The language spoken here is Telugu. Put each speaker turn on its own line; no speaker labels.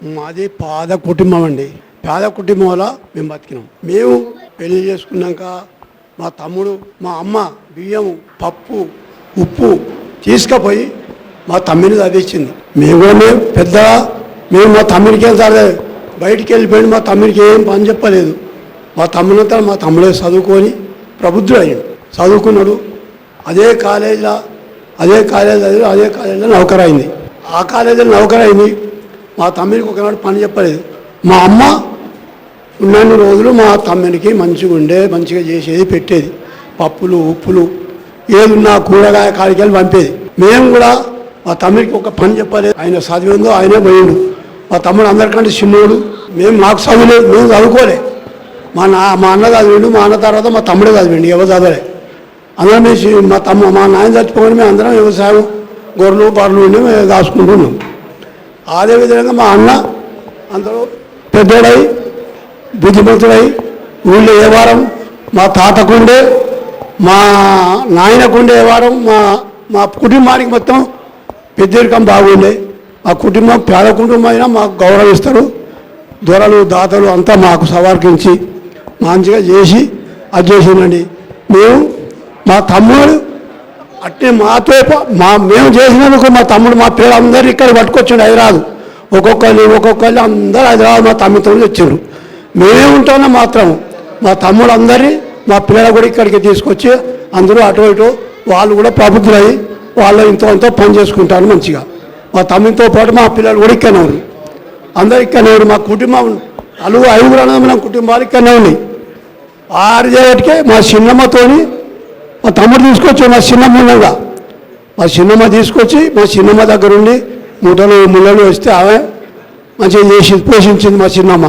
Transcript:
మాది పేద కుటుంబం అండి. పేద కుటుంబంలో మేము బతికినాం. మేము పెళ్లి చేసుకున్నాక మా తమ్ముడు మా అమ్మ బియ్యం పప్పు ఉప్పు తీసుకుపోయి మా తమ్మిని చదివించింది. మేము కూడా పెద్దగా మేము మా తమ్ముడికి ఏం చదవలేదు, బయటికి వెళ్ళిపోయింది. మా తమ్ముడికి ఏం పని చెప్పలేదు. మా తమ్మునంతా మా తమ్ముడే చదువుకొని ప్రబుద్ధుడు అయ్యాడు, చదువుకున్నాడు. అదే కాలేజీలో నౌకరైంది. ఆ కాలేజీలో నౌకరైంది. మా తమ్ముడికి ఒకనాడు పని చెప్పలేదు. మా అమ్మ ఉన్నన్ని రోజులు మా తమ్మునికి మంచిగా చేసేది, పెట్టేది. పప్పులు ఉప్పులు ఏదున్నా కూరగాయ కాడికెళ్ళి పంపేది. మేము కూడా మా తమ్ముడికి ఒక పని చెప్పలేదు. ఆయన చదివిందో ఆయనే పోయిండు. మా తమ్ముడు అందరికంటే చిన్నోడు. మాకు చదువులేదు, మేము చదువుకోలే. మా అన్న చదివిండు. మా అన్న తర్వాత మా తమ్ముడే చదివిండు, ఎవరు చదవలే. అందరం మా నాయన చచ్చిపోయి మేము అందరం వ్యవసాయం గొర్రెలు బర్రెలు ఉండి మేము దాచుకుంటున్నాం. అదేవిధంగా మా అన్న అందరూ పెద్దోడై బుద్ధిమంతుడై ఊళ్ళో ఏ వారం మా తాతకుండే మా నాయనకుండే ఏ వారం మా కుటుంబానికి మొత్తం పెద్దరికం బాగుండే. మా కుటుంబం పేద కుటుంబం అయినా మాకు గౌరవిస్తారు. దొరలు దాతలు అంతా మాకు సవర్కించి మంచిగా చేసి అది చేసిందండి. మా తమ్ముడు అట్టే మాతో మేము చేసినందుకు మా తమ్ముడు మా పిల్లలందరూ ఇక్కడ పట్టుకొచ్చాడు. హైదరాబాద్ ఒక్కొక్కరు అందరూ హైదరాబాద్ మా తమ్మితో వచ్చారు. మేమే ఉంటున్నాం మాత్రం మా తమ్ముడు అందరినీ మా పిల్లలు కూడా ఇక్కడికి తీసుకొచ్చి అందరూ అటు ఇటు వాళ్ళు కూడా ప్రబుద్ధులై వాళ్ళు ఇంతో పని చేసుకుంటారు మంచిగా. మా తమ్ముతో పాటు మా పిల్లలు కూడా ఇక్కడనే ఉన్నారు. అందరు ఇక్కడనే ఉన్నారు. మా కుటుంబం ఐదుగురు అన్నదమ్ముల కుటుంబాలు ఇక్కడనే ఉన్నాయి. 6 మా చిన్నమ్మతోని మా తమ్ముడు తీసుకొచ్చి మా చిన్నమ్మ తీసుకొచ్చి మా చిన్నమ్మ దగ్గర ఉండి ముళ్ళలు వస్తే ఆమె మంచిగా చేసి పోషించింది మా చిన్నమ్మ.